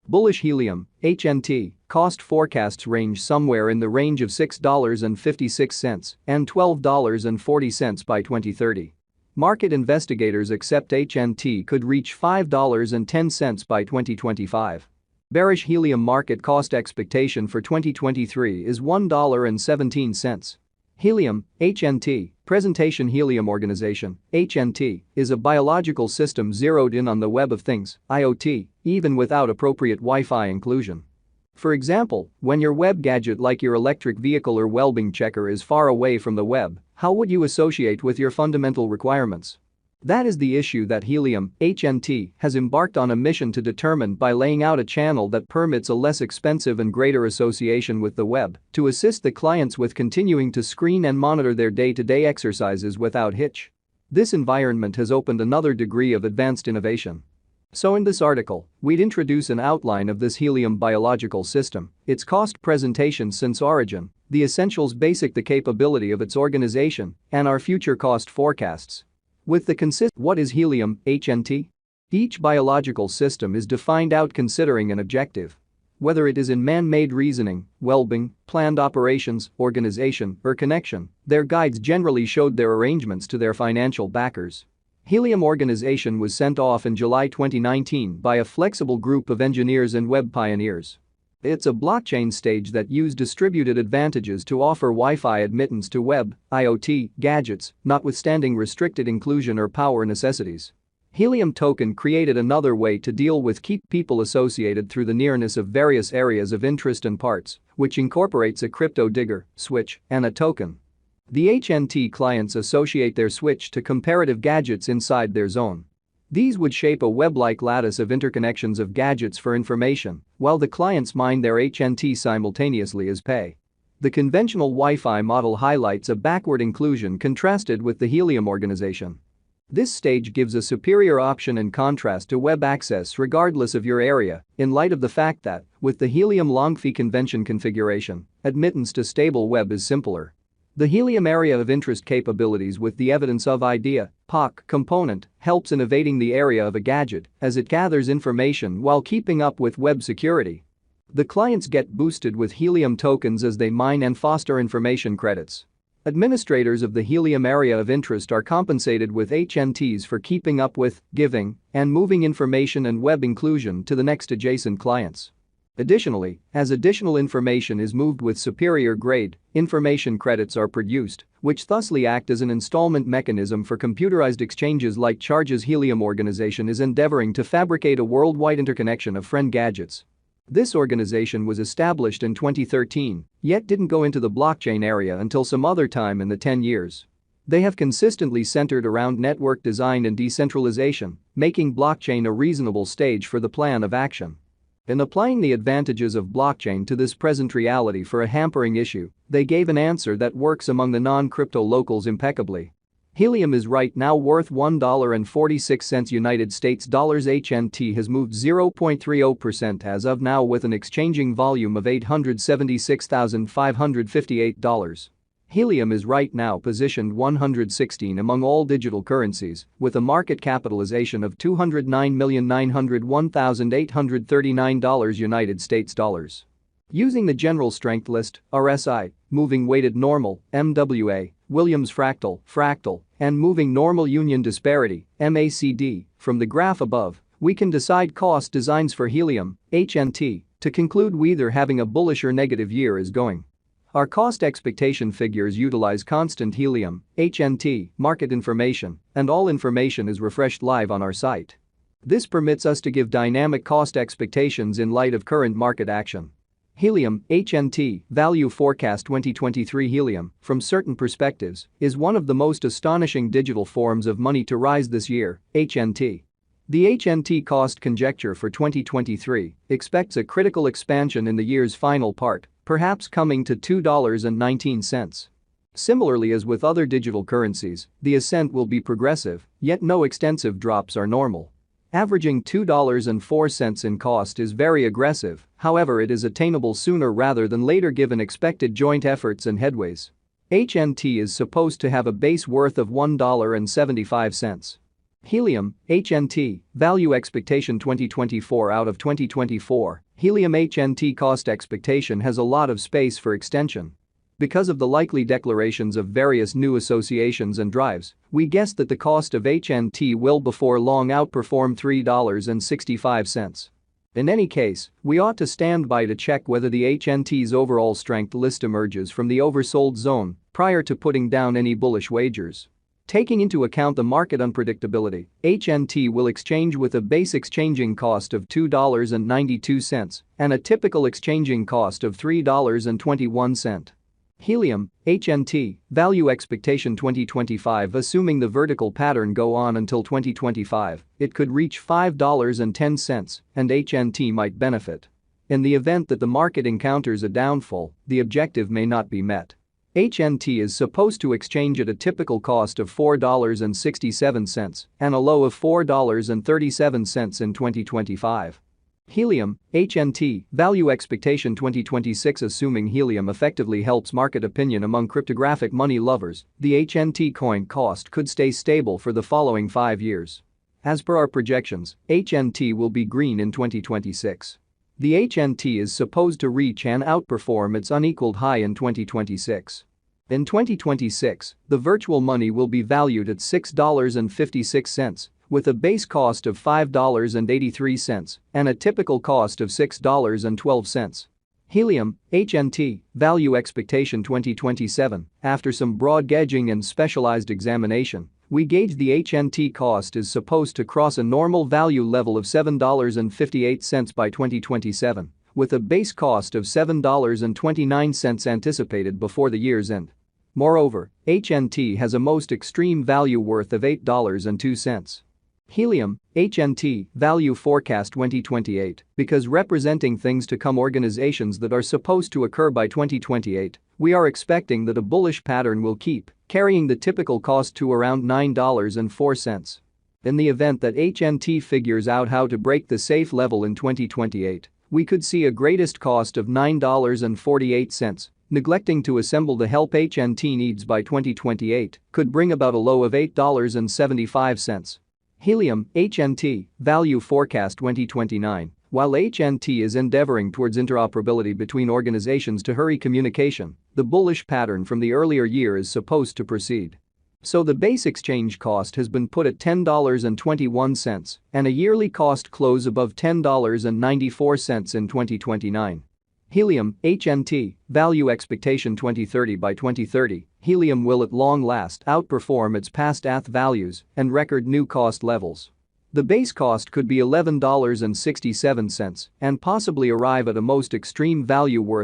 Bullish helium, HNT, cost forecasts range somewhere in the range of $6.56 and $12.40 by 2030. Market investigators accept HNT could reach $5.10 by 2025. Bearish helium market cost expectation for 2023 is $1.17. Helium, HNT, Presentation Helium Organization, HNT, is a biological system zeroed in on the Web of Things, IoT, even without appropriate Wi-Fi inclusion. For example, when your web gadget like your electric vehicle or well-being checker is far away from the web, how would you associate with your fundamental requirements? That is the issue that Helium, HNT, has embarked on a mission to determine by laying out a channel that permits a less expensive and greater association with the web to assist the clients with continuing to screen and monitor their day-to-day exercises without hitch. This environment has opened another degree of advanced innovation. So in this article, we'd introduce an outline of this Helium biological system, its cost presentation since origin, the essentials basic the capability of its organization, and our future cost forecasts. With the what is helium, HNT? Each biological system is defined out considering an objective. Whether it is in man-made reasoning, well-being, planned operations, organization, or connection, their guides generally showed their arrangements to their financial backers. Helium organization was sent off in July 2019 by a flexible group of engineers and web pioneers. It's a blockchain stage that used distributed advantages to offer Wi-Fi admittance to web, IoT, gadgets, notwithstanding restricted inclusion or power necessities. Helium token created another way to deal with keep people associated through the nearness of various areas of interest and parts, which incorporates a crypto digger, switch, and a token. The HNT clients associate their switch to comparative gadgets inside their zone. These would shape a web-like lattice of interconnections of gadgets for information, while the clients mine their HNT simultaneously as pay. The conventional Wi-Fi model highlights a backward inclusion contrasted with the Helium organization. This stage gives a superior option in contrast to web access regardless of your area, in light of the fact that, with the Helium long-fee convention configuration, admittance to stable web is simpler. The Helium area of interest capabilities with the evidence of idea (POC) component helps in evading the area of a gadget as it gathers information while keeping up with web security. The clients get boosted with Helium tokens as they mine and foster information credits. Administrators of the Helium area of interest are compensated with HNTs for keeping up with, giving, and moving information and web inclusion to the next adjacent clients. Additionally, as additional information is moved with superior grade, information credits are produced, which thusly act as an installment mechanism for computerized exchanges like Charge's Helium organization is endeavoring to fabricate a worldwide interconnection of friend gadgets. This organization was established in 2013, yet didn't go into the blockchain area until some other time in the 10 years. They have consistently centered around network design and decentralization, making blockchain a reasonable stage for the plan of action. In applying the advantages of blockchain to this present reality for a hampering issue, they gave an answer that works among the non-crypto locals impeccably. Helium is right now worth $1.46 United States dollars. HNT has moved 0.30% as of now with an exchanging volume of $876,558. Helium is right now positioned 116 among all digital currencies, with a market capitalization of $209,901,839 United States dollars. Using the general strength list, RSI, moving weighted normal, MWA, Williams fractal, and moving normal union disparity, MACD, from the graph above, we can decide cost designs for Helium, HNT, to conclude whether having a bullish or negative year is going. Our cost expectation figures utilize constant Helium, HNT, market information, and all information is refreshed live on our site. This permits us to give dynamic cost expectations in light of current market action. Helium, HNT, Value Forecast 2023 Helium, from certain perspectives, is one of the most astonishing digital forms of money to rise this year, HNT. The HNT cost conjecture for 2023 expects a critical expansion in the year's final part, perhaps coming to $2.19. Similarly as with other digital currencies, the ascent will be progressive, yet no extensive drops are normal. Averaging $2.04 in cost is very aggressive, however it is attainable sooner rather than later given expected joint efforts and headways. HNT is supposed to have a base worth of $1.75. Helium, HNT, Value Expectation 2024 out of 2024, Helium HNT cost expectation has a lot of space for extension. Because of the likely declarations of various new associations and drives, we guess that the cost of HNT will before long outperform $3.65. In any case, we ought to stand by to check whether the HNT's overall strength list emerges from the oversold zone prior to putting down any bullish wagers. Taking into account the market unpredictability, HNT will exchange with a base exchanging cost of $2.92 and a typical exchanging cost of $3.21. Helium, HNT, Value Expectation 2025 assuming the vertical pattern go on until 2025, it could reach $5.10 and HNT might benefit. In the event that the market encounters a downfall, the objective may not be met. HNT is supposed to exchange at a typical cost of $4.67 and a low of $4.37 in 2025. Helium, HNT, Value Expectation 2026 assuming Helium effectively helps market opinion among cryptographic money lovers, the HNT coin cost could stay stable for the following 5 years. As per our projections, HNT will be green in 2026. The HNT is supposed to reach and outperform its unequaled high in 2026. In 2026, the virtual money will be valued at $6.56, with a base cost of $5.83 and a typical cost of $6.12. Helium, HNT, Value Expectation 2027, after some broad gauging and specialized examination, we gauge the HNT cost is supposed to cross a normal value level of $7.58 by 2027, with a base cost of $7.29 anticipated before the year's end. Moreover, HNT has a most extreme value worth of $8.02. Helium, HNT, Value Forecast 2028, because representing things to come organizations that are supposed to occur by 2028, we are expecting that a bullish pattern will keep carrying the typical cost to around $9.04. In the event that HNT figures out how to break the safe level in 2028, we could see a greatest cost of $9.48. Neglecting to assemble the help HNT needs by 2028 could bring about a low of $8.75. Helium, HNT, Value Forecast 2029, while HNT is endeavoring towards interoperability between organizations to hurry communication, the bullish pattern from the earlier year is supposed to proceed. So the base exchange cost has been put at $10.21 and a yearly cost close above $10.94 in 2029. Helium, HNT, Value Expectation 2030 by 2030, Helium will at long last outperform its past ATH values and record new cost levels. The base cost could be $11.67 and possibly arrive at a most extreme value worth